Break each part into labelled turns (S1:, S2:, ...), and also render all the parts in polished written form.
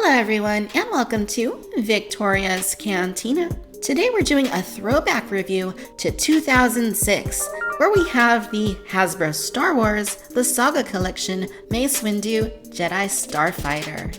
S1: Hello everyone and welcome to Victoria's Cantina. Today we're doing a throwback review to 2006 where we have the Hasbro Star Wars The Saga Collection Mace Windu Jedi Starfighter.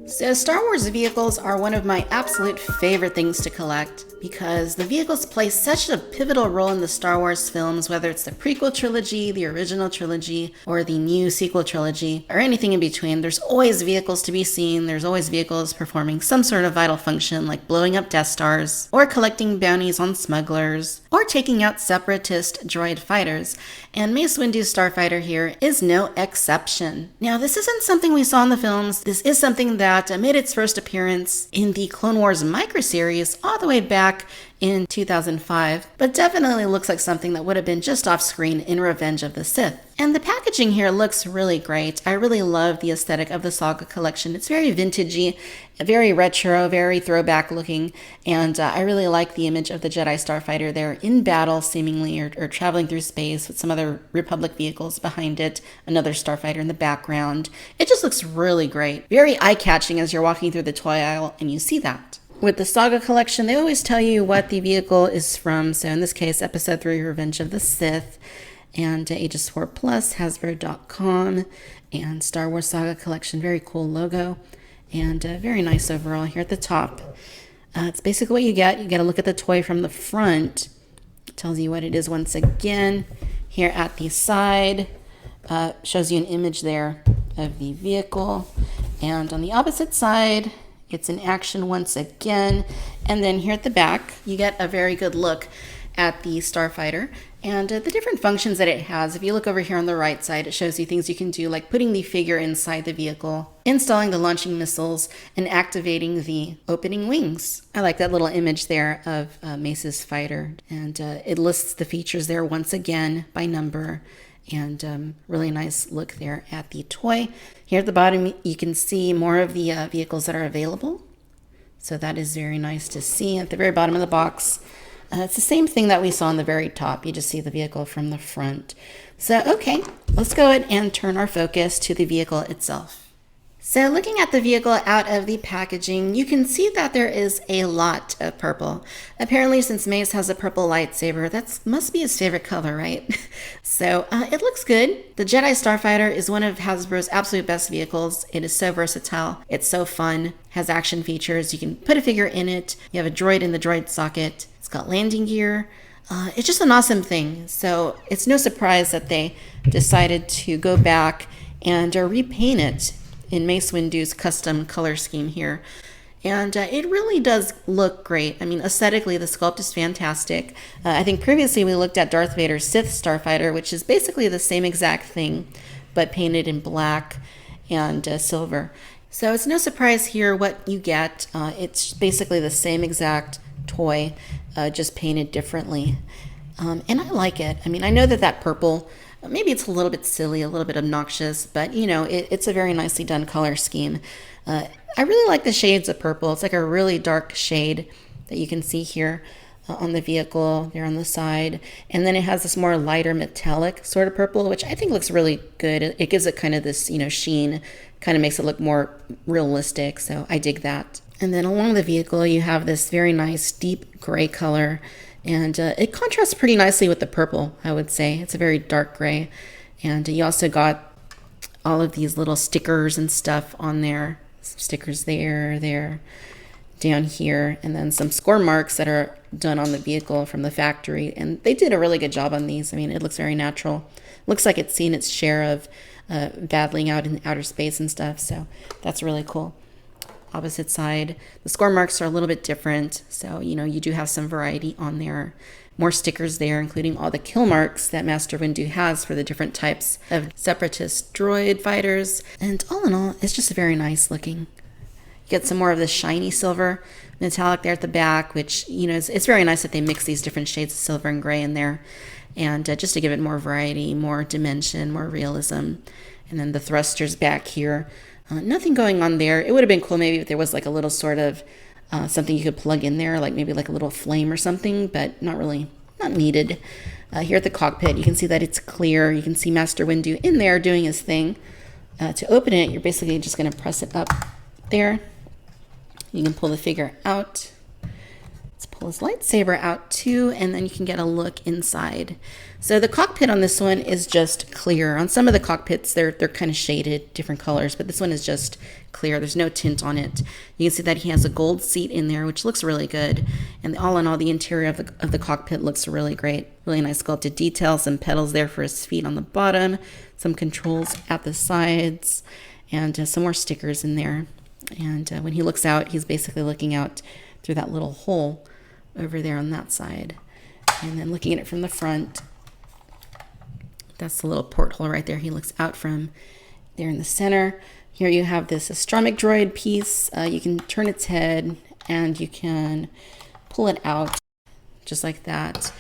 S1: So Star Wars vehicles are one of my absolute favorite things to collect because the vehicles play such a pivotal role in the Star Wars films, whether it's the prequel trilogy, the original trilogy, or the new sequel trilogy, or anything in between. There's always vehicles to be seen. There's always vehicles performing some sort of vital function like blowing up Death Stars, or collecting bounties on smugglers, or taking out separatist droid fighters. And Mace Windu's Starfighter here is no exception. Now, this isn't something we saw in the films. This is something that made its first appearance in the Clone Wars microseries all the way back in 2005, but definitely looks like something that would have been just off screen in Revenge of the Sith. And the packaging here looks really great. I really love the aesthetic of the Saga collection. It's very vintagey, very retro, very throwback looking, and I really like the image of the Jedi Starfighter there in battle seemingly, or traveling through space with some other Republic vehicles behind it, another Starfighter in the background. It just looks really great. Very eye-catching as you're walking through the toy aisle and you see that. With the Saga collection, they always tell you what the vehicle is from. So in this case, Episode 3, Revenge of the Sith, and Ages 4 Plus, Hasbro.com, and Star Wars Saga collection. Very cool logo, and very nice overall here at the top. It's basically what you get. You get a look at the toy from the front. It tells you what it is once again. Here at the side, shows you an image there of the vehicle. And on the opposite side, it's in action once again. And then here at the back, you get a very good look at the Starfighter and the different functions that it has. If you look over here on the right side, it shows you things you can do like putting the figure inside the vehicle, installing the launching missiles, and activating the opening wings. I like that little image there of Mace's fighter. And it lists the features there once again by number. And really nice look there at the toy. Here at the bottom, you can see more of the vehicles that are available. So that is very nice to see. At the very bottom of the box, it's the same thing that we saw on the very top. You just see the vehicle from the front. So, okay, let's go ahead and turn our focus to the vehicle itself. So looking at the vehicle out of the packaging, you can see that there is a lot of purple. Apparently, since Mace has a purple lightsaber, that must be his favorite color, right? So it looks good. The Jedi Starfighter is one of Hasbro's absolute best vehicles. It is so versatile. It's so fun. Has action features. You can put a figure in it. You have a droid in the droid socket. It's got landing gear. It's just an awesome thing. So it's no surprise that they decided to go back and repaint it in Mace Windu's custom color scheme here. And it really does look great. I mean, aesthetically, the sculpt is fantastic. I think previously we looked at Darth Vader's Sith Starfighter, which is basically the same exact thing, but painted in black and silver. So it's no surprise here what you get. It's basically the same exact toy, just painted differently. And I like it. I mean, I know that purple, maybe it's a little bit silly, a little bit obnoxious, but you know, it's a very nicely done color scheme. I really like the shades of purple. It's like a really dark shade that you can see here on the vehicle there on the side. And then it has this more lighter metallic sort of purple, which I think looks really good. It gives it kind of this, sheen, kind of makes it look more realistic. So I dig that. And then along the vehicle, you have this very nice deep gray color. And it contrasts pretty nicely with the purple, I would say. It's a very dark gray. And you also got all of these little stickers and stuff on there. Some stickers there, down here. And then some score marks that are done on the vehicle from the factory. And they did a really good job on these. I mean, it looks very natural. Looks like it's seen its share of battling out in outer space and stuff. So that's really cool. Opposite side, the score marks are a little bit different, so you do have some variety on there. More stickers there, including all the kill marks that Master Windu has for the different types of separatist droid fighters. And all in all, it's just very nice looking. You get some more of the shiny silver metallic there at the back, which it's very nice that they mix these different shades of silver and gray in there, and just to give it more variety, more dimension, more realism. And then the thrusters back here. Nothing going on there. It would have been cool maybe if there was like a little sort of something you could plug in there, like maybe like a little flame or something, but not needed. Here at the cockpit, you can see that it's clear. You can see Master Windu in there doing his thing. To open it, you're basically just going to press it up there. You can pull the figure out. Let's pull his lightsaber out too, and then you can get a look inside. So the cockpit on this one is just clear. On some of the cockpits, they're kind of shaded, different colors, but this one is just clear. There's no tint on it. You can see that he has a gold seat in there, which looks really good. And all in all, the interior of the cockpit looks really great. Really nice sculpted details, some pedals there for his feet on the bottom, some controls at the sides, and some more stickers in there. And when he looks out, he's basically looking out through that little hole over there on that side. And then looking at it from the front, that's the little porthole right there. He looks out from there in the center. Here you have this astromech droid piece. You can turn its head and you can pull it out just like that.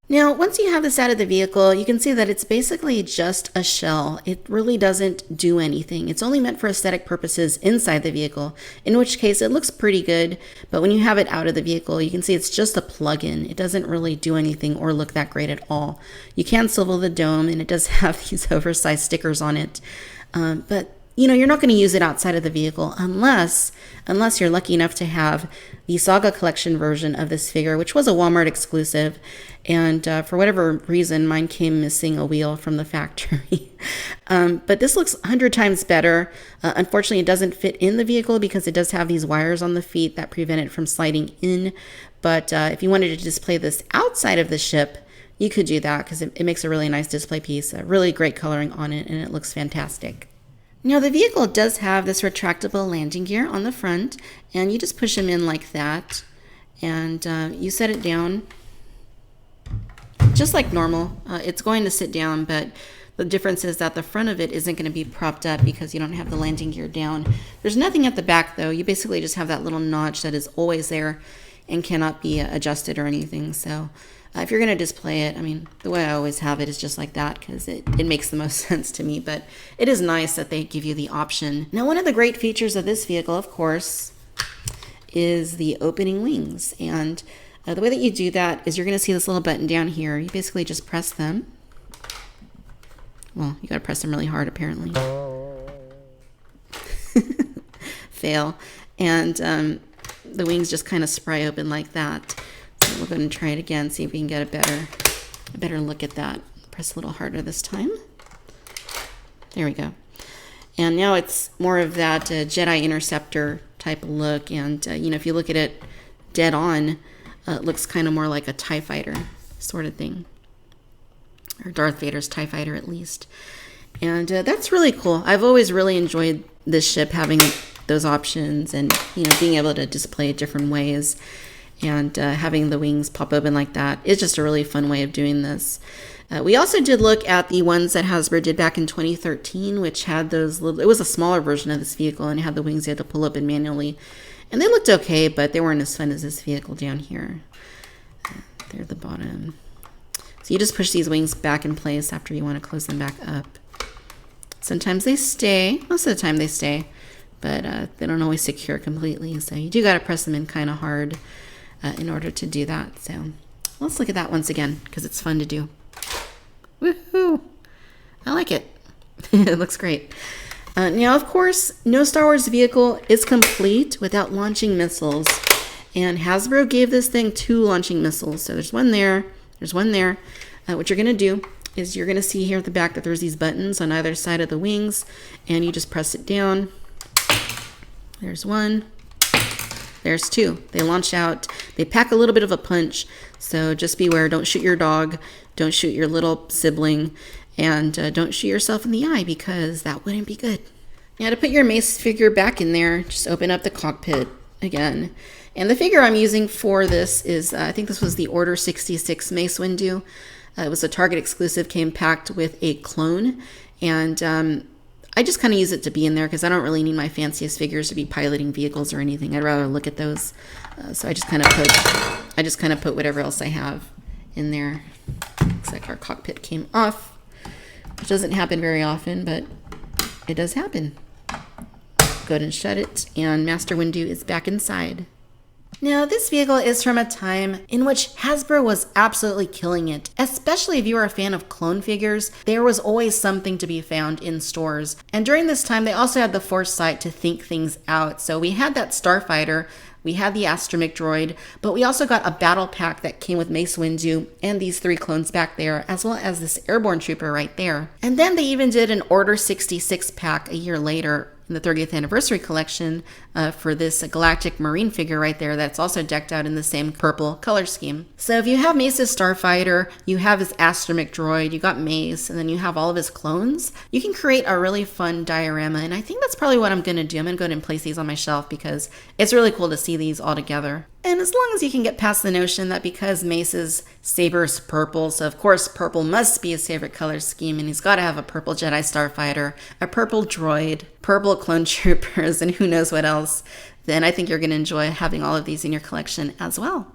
S1: Now, once you have this out of the vehicle, you can see that it's basically just a shell. It really doesn't do anything. It's only meant for aesthetic purposes inside the vehicle, in which case it looks pretty good. But when you have it out of the vehicle, you can see it's just a plug-in. It doesn't really do anything or look that great at all. You can swivel the dome, and it does have these oversized stickers on it. But you know, you're not going to use it outside of the vehicle unless you're lucky enough to have the Saga collection version of this figure, which was a Walmart exclusive. And for whatever reason, mine came missing a wheel from the factory. But this looks 100 times better. Unfortunately, it doesn't fit in the vehicle because it does have these wires on the feet that prevent it from sliding in. But if you wanted to display this outside of the ship, you could do that because it makes a really nice display piece, really great coloring on it, and it looks fantastic. Now the vehicle does have this retractable landing gear on the front, and you just push them in like that, and you set it down just like normal. It's going to sit down, but the difference is that the front of it isn't going to be propped up because you don't have the landing gear down. There's nothing at the back though. You basically just have that little notch that is always there and cannot be adjusted or anything. So if you're going to display it, I mean, the way I always have it is just like that because it makes the most sense to me. But it is nice that they give you the option. Now, one of the great features of this vehicle, of course, is the opening wings. And the way that you do that is you're going to see this little button down here. You basically just press them. Well, you got to press them really hard, apparently. Fail. And the wings just kind of spray open like that. So we're going to try it again, see if we can get a better look at that. Press a little harder this time. There we go. And now it's more of that Jedi Interceptor type of look. And, you know, if you look at it dead on, it looks kind of more like a TIE fighter sort of thing. Or Darth Vader's TIE fighter, at least. And that's really cool. I've always really enjoyed this ship, having those options and, you know, being able to display it different ways. And having the wings pop open like that is just a really fun way of doing this. We also did look at the ones that Hasbro did back in 2013, which had those little, it was a smaller version of this vehicle and it had the wings you had to pull open manually. And they looked okay, but they weren't as fun as this vehicle down here. They're at the bottom. So you just push these wings back in place after you want to close them back up. Sometimes they stay, most of the time they stay, but they don't always secure completely. So you do got to press them in kind of hard in order to do that. So let's look at that once again because it's fun to do. Woohoo! I like it. It looks great. Now, of course, no Star Wars vehicle is complete without launching missiles. And Hasbro gave this thing 2 launching missiles. So there's one there, there's one there. What you're going to do is you're going to see here at the back that there's these buttons on either side of the wings. And you just press it down. There's one. There's 2. They launch out. They pack a little bit of a punch. So just beware. Don't shoot your dog. Don't shoot your little sibling. And don't shoot yourself in the eye because that wouldn't be good. Now to put your Mace figure back in there, just open up the cockpit again. And the figure I'm using for this is, I think this was the Order 66 Mace Windu. It was a Target exclusive, came packed with a clone. And I just kind of use it to be in there because I don't really need my fanciest figures to be piloting vehicles or anything. I'd rather look at those. So I just kind of put whatever else I have in there. Looks like our cockpit came off. Which doesn't happen very often, but it does happen. Go ahead and shut it, and Master Windu is back inside. Now, this vehicle is from a time in which Hasbro was absolutely killing it. Especially if you were a fan of clone figures, there was always something to be found in stores. And during this time, they also had the foresight to think things out. So we had that Starfighter, we had the astromech droid, but we also got a battle pack that came with Mace Windu and these 3 clones back there, as well as this airborne trooper right there. And then they even did an Order 66 pack a year later in the 30th anniversary collection for this Galactic Marine figure right there that's also decked out in the same purple color scheme. So if you have Mace's Starfighter, you have his astromech droid, you got Mace, and then you have all of his clones, you can create a really fun diorama, and I think that's probably what I'm going to do. I'm going to go ahead and place these on my shelf because it's really cool to see these all together. And as long as you can get past the notion that because Mace's saber's purple, so of course purple must be his favorite color scheme, and he's got to have a purple Jedi Starfighter, a purple droid, purple clone troopers, and who knows what else, then I think you're going to enjoy having all of these in your collection as well.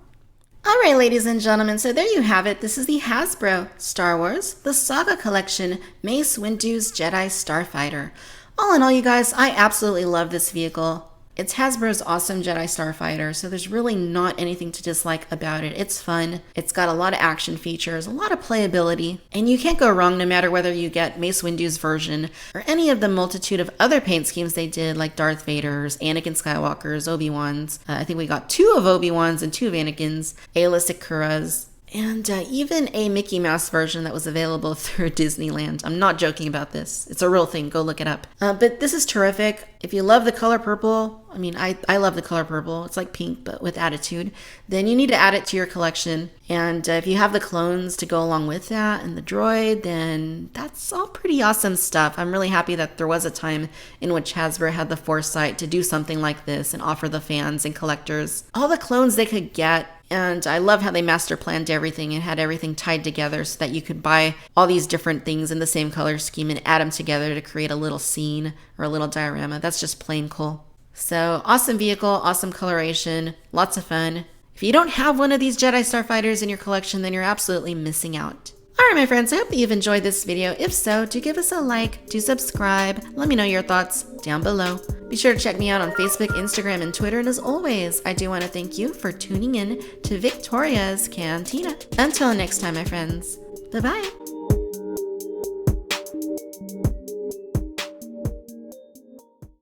S1: Alright, ladies and gentlemen, so there you have it. This is the Hasbro Star Wars, the Saga Collection, Mace Windu'S Jedi Starfighter. All in all, you guys, I absolutely love this vehicle. It's Hasbro's awesome Jedi Starfighter, so there's really not anything to dislike about it. It's fun, it's got a lot of action features, a lot of playability, and you can't go wrong no matter whether you get Mace Windu's version or any of the multitude of other paint schemes they did, like Darth Vader's, Anakin Skywalker's, Obi-Wan's. I think we got 2 of Obi-Wan's and 2 of Anakin's, Aayla Secura's, and even a Mickey Mouse version that was available through Disneyland. I'm not joking about this. It's a real thing. Go look it up. But this is terrific. If you love the color purple, I mean, I love the color purple. It's like pink, but with attitude. Then you need to add it to your collection. And if you have the clones to go along with that and the droid, then that's all pretty awesome stuff. I'm really happy that there was a time in which Hasbro had the foresight to do something like this and offer the fans and collectors all the clones they could get. And I love how they master planned everything and had everything tied together so that you could buy all these different things in the same color scheme and add them together to create a little scene or a little diorama. That's just plain cool. So awesome vehicle, awesome coloration, lots of fun. If you don't have one of these Jedi Starfighters in your collection, then you're absolutely missing out. Alright, my friends, I hope that you've enjoyed this video. If so, do give us a like, do subscribe, let me know your thoughts down below. Be sure to check me out on Facebook, Instagram, and Twitter. And as always, I do want to thank you for tuning in to Victoria's Cantina. Until next time, my friends. Bye-bye.